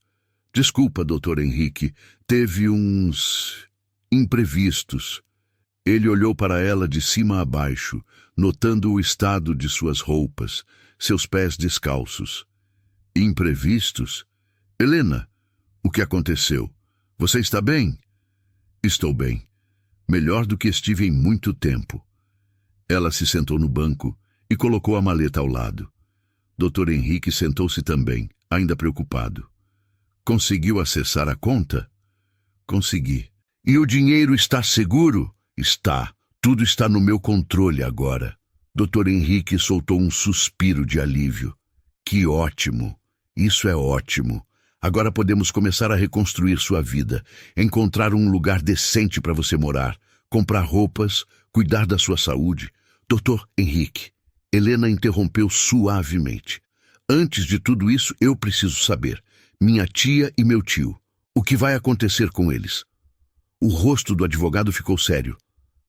Desculpa, Dr. Henrique, teve uns imprevistos. Ele olhou para ela de cima a baixo, notando o estado de suas roupas, seus pés descalços. Imprevistos? Helena, o que aconteceu? Você está bem? Estou bem. Melhor do que estive em muito tempo. Ela se sentou no banco e colocou a maleta ao lado. Dr. Henrique sentou-se também, ainda preocupado. Conseguiu acessar a conta? Consegui. E o dinheiro está seguro? Está. Tudo está no meu controle agora. Dr. Henrique soltou um suspiro de alívio. Que ótimo. Isso é ótimo. Agora podemos começar a reconstruir sua vida, encontrar um lugar decente para você morar, comprar roupas, cuidar da sua saúde. Dr. Henrique, Helena interrompeu suavemente. Antes de tudo isso, eu preciso saber. Minha tia e meu tio. O que vai acontecer com eles? O rosto do advogado ficou sério.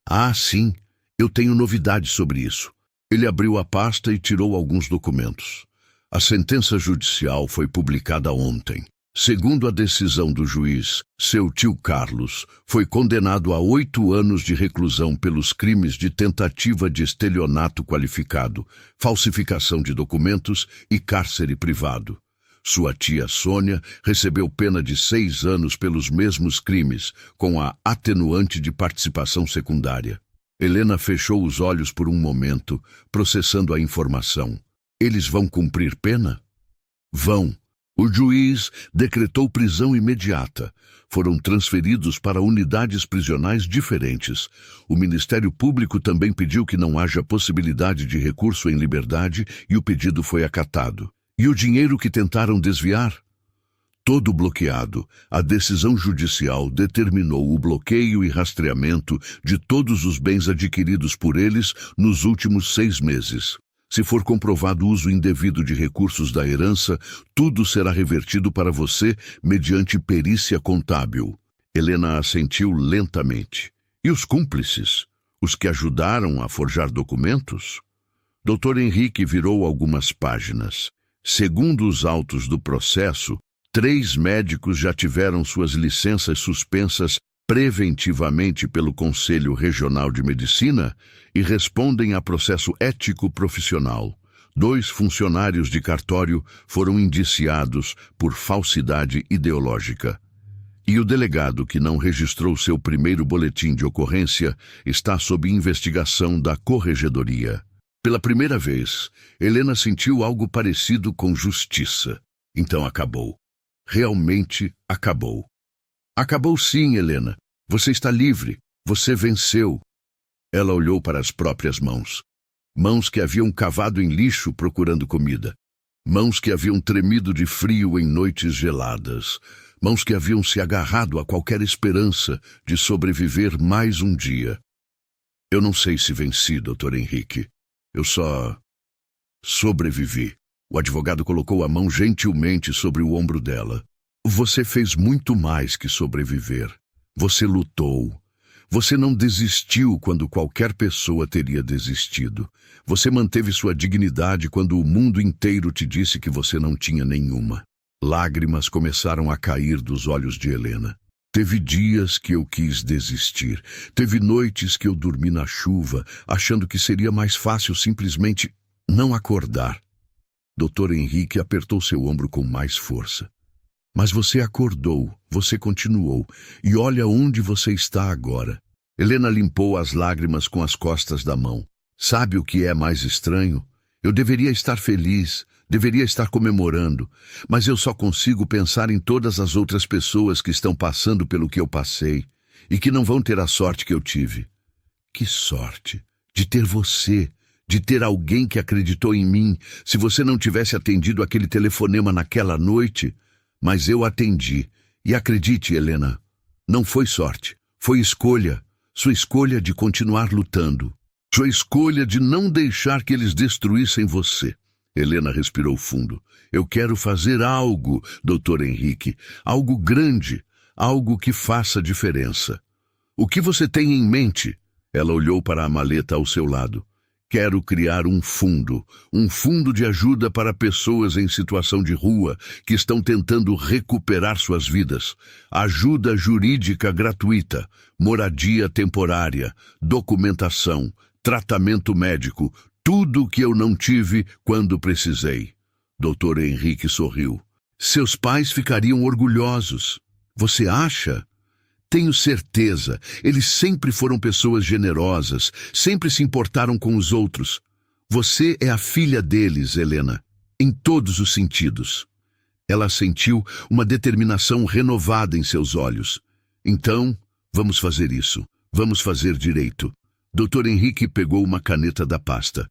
Ah, sim, eu tenho novidades sobre isso. Ele abriu a pasta e tirou alguns documentos. A sentença judicial foi publicada ontem. Segundo a decisão do juiz, seu tio Carlos foi condenado a 8 anos de reclusão pelos crimes de tentativa de estelionato qualificado, falsificação de documentos e cárcere privado. Sua tia Sônia recebeu pena de 6 anos pelos mesmos crimes, com a atenuante de participação secundária. Helena fechou os olhos por um momento, processando a informação. Eles vão cumprir pena? Vão. O juiz decretou prisão imediata. Foram transferidos para unidades prisionais diferentes. O Ministério Público também pediu que não haja possibilidade de recurso em liberdade e o pedido foi acatado. E o dinheiro que tentaram desviar? Todo bloqueado, a decisão judicial determinou o bloqueio e rastreamento de todos os bens adquiridos por eles nos últimos 6 meses. Se for comprovado o uso indevido de recursos da herança, tudo será revertido para você mediante perícia contábil. Helena assentiu lentamente. E os cúmplices? Os que ajudaram a forjar documentos? Dr. Henrique virou algumas páginas. Segundo os autos do processo, 3 médicos já tiveram suas licenças suspensas preventivamente pelo Conselho Regional de Medicina e respondem a processo ético profissional. 2 funcionários de cartório foram indiciados por falsidade ideológica. E o delegado que não registrou seu primeiro boletim de ocorrência está sob investigação da Corregedoria. Pela primeira vez, Helena sentiu algo parecido com justiça. Então acabou. Realmente acabou. Acabou sim, Helena. Você está livre. Você venceu. Ela olhou para as próprias mãos. Mãos que haviam cavado em lixo procurando comida. Mãos que haviam tremido de frio em noites geladas. Mãos que haviam se agarrado a qualquer esperança de sobreviver mais um dia. Eu não sei se venci, Dr. Henrique. Eu só sobrevivi. O advogado colocou a mão gentilmente sobre o ombro dela. Você fez muito mais que sobreviver. Você lutou. Você não desistiu quando qualquer pessoa teria desistido. Você manteve sua dignidade quando o mundo inteiro te disse que você não tinha nenhuma. Lágrimas começaram a cair dos olhos de Helena. Teve dias que eu quis desistir. Teve noites que eu dormi na chuva, achando que seria mais fácil simplesmente não acordar. Dr. Henrique apertou seu ombro com mais força. Mas você acordou, você continuou, e olha onde você está agora. Helena limpou as lágrimas com as costas da mão. Sabe o que é mais estranho? Eu deveria estar feliz, deveria estar comemorando, mas eu só consigo pensar em todas as outras pessoas que estão passando pelo que eu passei e que não vão ter a sorte que eu tive. Que sorte de ter você, de ter alguém que acreditou em mim. Se você não tivesse atendido aquele telefonema naquela noite, mas eu atendi. E acredite, Helena, não foi sorte, foi escolha. Sua escolha de continuar lutando. Sua escolha de não deixar que eles destruíssem você. Helena respirou fundo. Eu quero fazer algo, Dr. Henrique. Algo grande. Algo que faça diferença. O que você tem em mente? Ela olhou para a maleta ao seu lado. Quero criar um fundo de ajuda para pessoas em situação de rua que estão tentando recuperar suas vidas. Ajuda jurídica gratuita, moradia temporária, documentação, tratamento médico, tudo o que eu não tive quando precisei. Dr. Henrique sorriu. Seus pais ficariam orgulhosos. Você acha? Tenho certeza, eles sempre foram pessoas generosas, sempre se importaram com os outros. Você é a filha deles, Helena, em todos os sentidos. Ela sentiu uma determinação renovada em seus olhos. Então, vamos fazer isso. Vamos fazer direito. Dr. Henrique pegou uma caneta da pasta.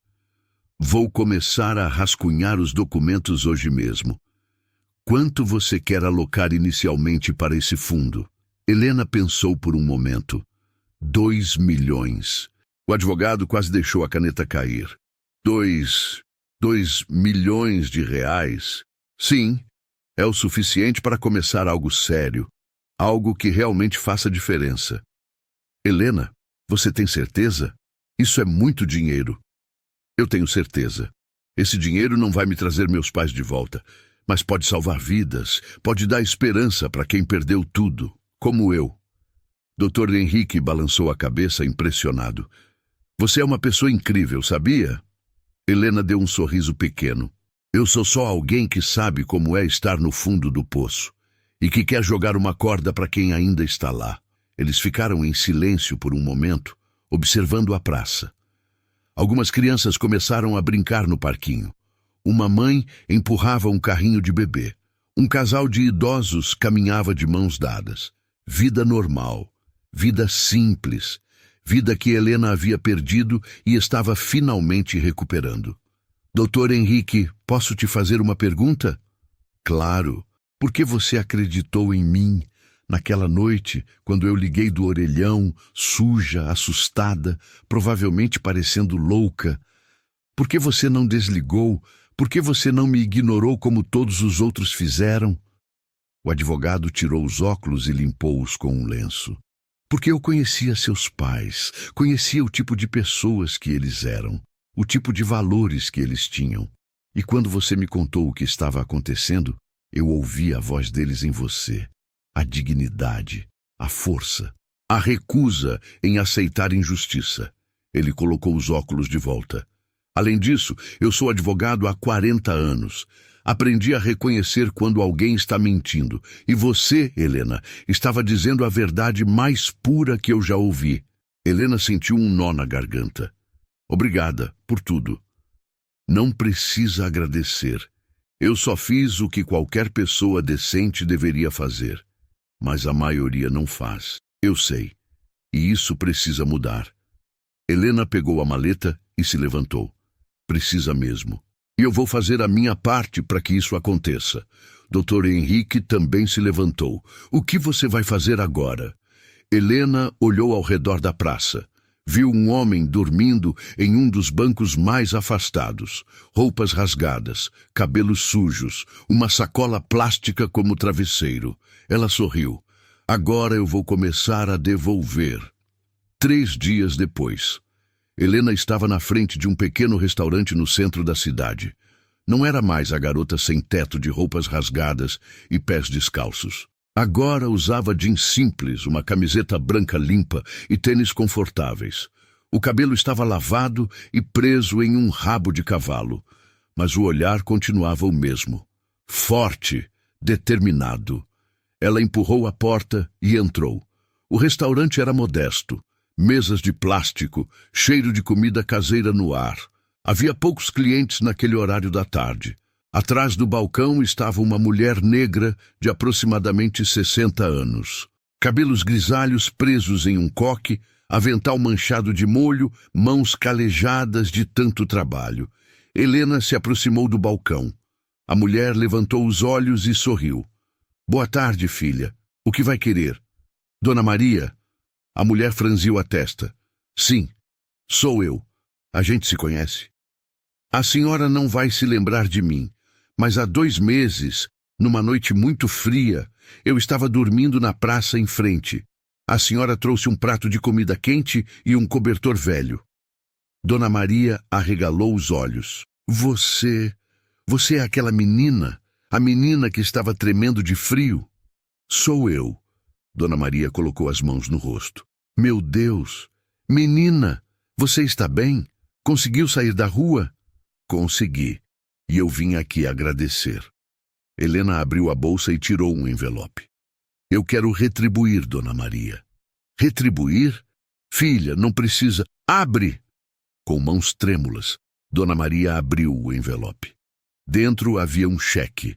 Vou começar a rascunhar os documentos hoje mesmo. Quanto você quer alocar inicialmente para esse fundo? Helena pensou por um momento. 2 milhões. O advogado quase deixou a caneta cair. 2 milhões de reais? Sim, é o suficiente para começar algo sério. Algo que realmente faça diferença. Helena, você tem certeza? Isso é muito dinheiro. Eu tenho certeza. Esse dinheiro não vai me trazer meus pais de volta, mas pode salvar vidas, pode dar esperança para quem perdeu tudo. Como eu. Dr. Henrique balançou a cabeça impressionado. Você é uma pessoa incrível, sabia? Helena deu um sorriso pequeno. Eu sou só alguém que sabe como é estar no fundo do poço e que quer jogar uma corda para quem ainda está lá. Eles ficaram em silêncio por um momento, observando a praça. Algumas crianças começaram a brincar no parquinho. Uma mãe empurrava um carrinho de bebê. Um casal de idosos caminhava de mãos dadas. Vida normal, vida simples, vida que Helena havia perdido e estava finalmente recuperando. Dr. Henrique, posso te fazer uma pergunta? Claro. Por que você acreditou em mim naquela noite, quando eu liguei do orelhão, suja, assustada, provavelmente parecendo louca? Por que você não desligou? Por que você não me ignorou como todos os outros fizeram? O advogado tirou os óculos e limpou-os com um lenço. Porque eu conhecia seus pais, conhecia o tipo de pessoas que eles eram, o tipo de valores que eles tinham. E quando você me contou o que estava acontecendo, eu ouvi a voz deles em você. A dignidade, a força, a recusa em aceitar injustiça. Ele colocou os óculos de volta. Além disso, eu sou advogado há 40 anos. Aprendi a reconhecer quando alguém está mentindo. E você, Helena, estava dizendo a verdade mais pura que eu já ouvi. Helena sentiu um nó na garganta. Obrigada por tudo. Não precisa agradecer. Eu só fiz o que qualquer pessoa decente deveria fazer. Mas a maioria não faz. Eu sei. E isso precisa mudar. Helena pegou a maleta e se levantou. Precisa mesmo. E eu vou fazer a minha parte para que isso aconteça. Dr. Henrique também se levantou. O que você vai fazer agora? Helena olhou ao redor da praça. Viu um homem dormindo em um dos bancos mais afastados. Roupas rasgadas, cabelos sujos, uma sacola plástica como travesseiro. Ela sorriu. Agora eu vou começar a devolver. 3 dias depois. Helena estava na frente de um pequeno restaurante no centro da cidade. Não era mais a garota sem teto de roupas rasgadas e pés descalços. Agora usava jeans simples, uma camiseta branca limpa e tênis confortáveis. O cabelo estava lavado e preso em um rabo de cavalo, mas o olhar continuava o mesmo. Forte, determinado. Ela empurrou a porta e entrou. O restaurante era modesto. Mesas de plástico, cheiro de comida caseira no ar. Havia poucos clientes naquele horário da tarde. Atrás do balcão estava uma mulher negra de aproximadamente 60 anos. Cabelos grisalhos presos em um coque, avental manchado de molho, mãos calejadas de tanto trabalho. Helena se aproximou do balcão. A mulher levantou os olhos e sorriu. Boa tarde, filha. O que vai querer? Dona Maria? A mulher franziu a testa. Sim, sou eu. A gente se conhece. A senhora não vai se lembrar de mim, mas há 2 meses, numa noite muito fria, eu estava dormindo na praça em frente. A senhora trouxe um prato de comida quente e um cobertor velho. Dona Maria arregalou os olhos. Você é aquela menina? A menina que estava tremendo de frio? Sou eu. Dona Maria colocou as mãos no rosto. Meu Deus! Menina, você está bem? Conseguiu sair da rua? Consegui. E eu vim aqui agradecer. Helena abriu a bolsa e tirou um envelope. Eu quero retribuir, Dona Maria. Retribuir? Filha, não precisa. Abre! Com mãos trêmulas, Dona Maria abriu o envelope. Dentro havia um cheque.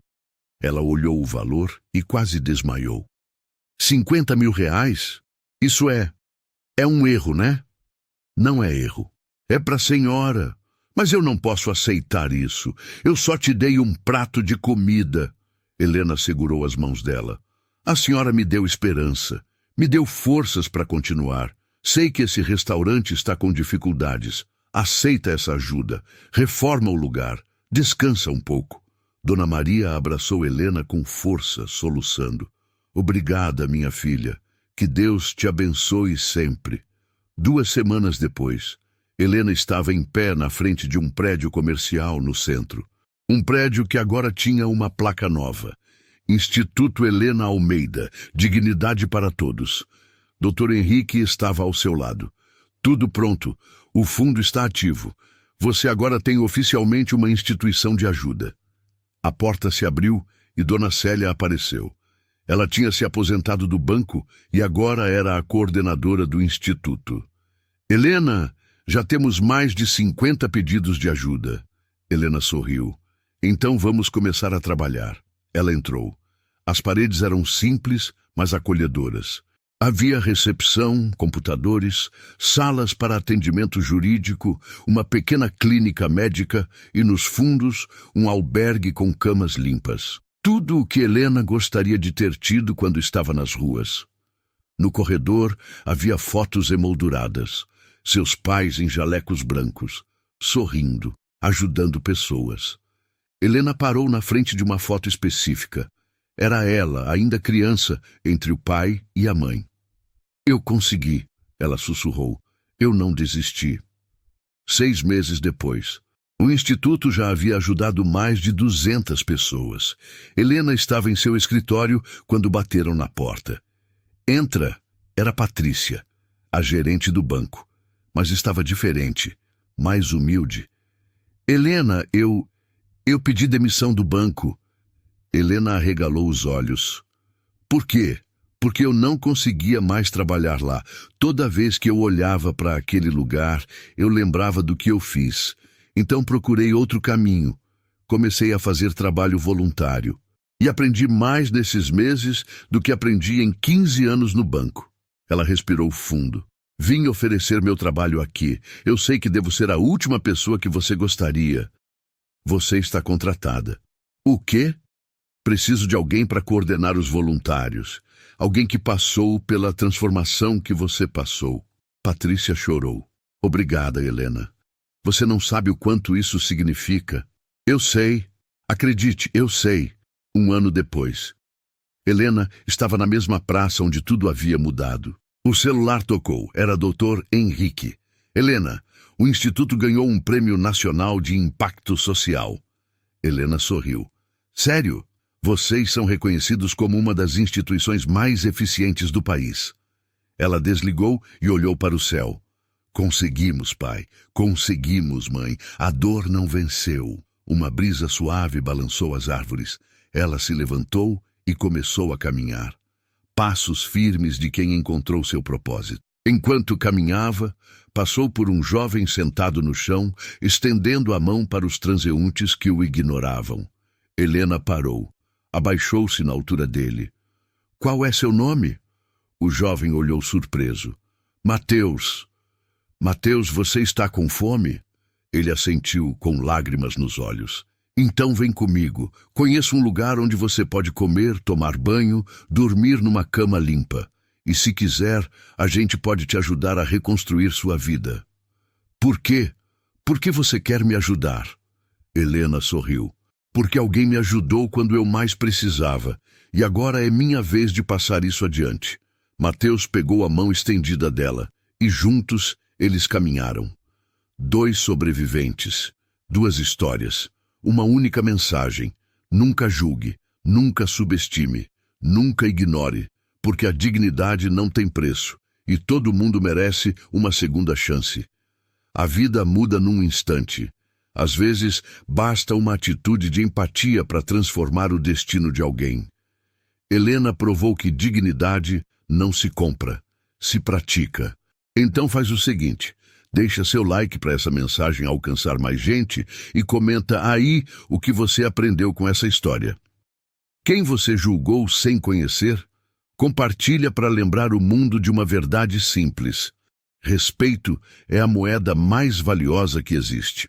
Ela olhou o valor e quase desmaiou. 50 mil reais? Isso é um erro, né? Não é erro. É para a senhora. Mas eu não posso aceitar isso. Eu só te dei um prato de comida. Helena segurou as mãos dela. A senhora me deu esperança. Me deu forças para continuar. Sei que esse restaurante está com dificuldades. Aceita essa ajuda. Reforma o lugar. Descansa um pouco. Dona Maria abraçou Helena com força, soluçando. Obrigada, minha filha. Que Deus te abençoe sempre. 2 semanas depois, Helena estava em pé na frente de um prédio comercial no centro. Um prédio que agora tinha uma placa nova. Instituto Helena Almeida, Dignidade para Todos. Dr. Henrique estava ao seu lado. Tudo pronto. O fundo está ativo. Você agora tem oficialmente uma instituição de ajuda. A porta se abriu e Dona Célia apareceu. Ela tinha se aposentado do banco e agora era a coordenadora do instituto. Helena, já temos mais de 50 pedidos de ajuda. Helena sorriu. Então vamos começar a trabalhar. Ela entrou. As paredes eram simples, mas acolhedoras. Havia recepção, computadores, salas para atendimento jurídico, uma pequena clínica médica e, nos fundos, um albergue com camas limpas. Tudo o que Helena gostaria de ter tido quando estava nas ruas. No corredor havia fotos emolduradas, seus pais em jalecos brancos, sorrindo, ajudando pessoas. Helena parou na frente de uma foto específica. Era ela, ainda criança, entre o pai e a mãe. Eu consegui, ela sussurrou. Eu não desisti. 6 meses depois, o Instituto já havia ajudado mais de 200 pessoas. Helena estava em seu escritório quando bateram na porta. Entra, era Patrícia, a gerente do banco, mas estava diferente, mais humilde. Helena, eu pedi demissão do banco. Helena arregalou os olhos. Por quê? Porque eu não conseguia mais trabalhar lá. Toda vez que eu olhava para aquele lugar, eu lembrava do que eu fiz. Então procurei outro caminho. Comecei a fazer trabalho voluntário. E aprendi mais nesses meses do que aprendi em 15 anos no banco. Ela respirou fundo. Vim oferecer meu trabalho aqui. Eu sei que devo ser a última pessoa que você gostaria. Você está contratada. O quê? Preciso de alguém para coordenar os voluntários. Alguém que passou pela transformação que você passou. Patrícia chorou. Obrigada, Helena. Você não sabe o quanto isso significa. Eu sei. Acredite, eu sei. 1 ano depois. Helena estava na mesma praça onde tudo havia mudado. O celular tocou. Era Dr. Henrique. Helena, o Instituto ganhou um prêmio nacional de impacto social. Helena sorriu. Sério? Vocês são reconhecidos como uma das instituições mais eficientes do país. Ela desligou e olhou para o céu. Conseguimos, pai. Conseguimos, mãe. A dor não venceu. Uma brisa suave balançou as árvores. Ela se levantou e começou a caminhar. Passos firmes de quem encontrou seu propósito. Enquanto caminhava, passou por um jovem sentado no chão, estendendo a mão para os transeuntes que o ignoravam. Helena parou. Abaixou-se na altura dele. Qual é seu nome? O jovem olhou surpreso. Mateus. Mateus, você está com fome? Ele assentiu com lágrimas nos olhos. Então vem comigo. Conheço um lugar onde você pode comer, tomar banho, dormir numa cama limpa. E se quiser, a gente pode te ajudar a reconstruir sua vida. Por quê? Por que você quer me ajudar? Helena sorriu. Porque alguém me ajudou quando eu mais precisava, e agora é minha vez de passar isso adiante. Mateus pegou a mão estendida dela, e juntos eles caminharam. 2 sobreviventes, 2 histórias, uma única mensagem. Nunca julgue, nunca subestime, nunca ignore, porque a dignidade não tem preço, e todo mundo merece uma segunda chance. A vida muda num instante. Às vezes, basta uma atitude de empatia para transformar o destino de alguém. Helena provou que dignidade não se compra, se pratica. Então faz o seguinte, deixa seu like para essa mensagem alcançar mais gente e comenta aí o que você aprendeu com essa história. Quem você julgou sem conhecer? Compartilha para lembrar o mundo de uma verdade simples. Respeito é a moeda mais valiosa que existe.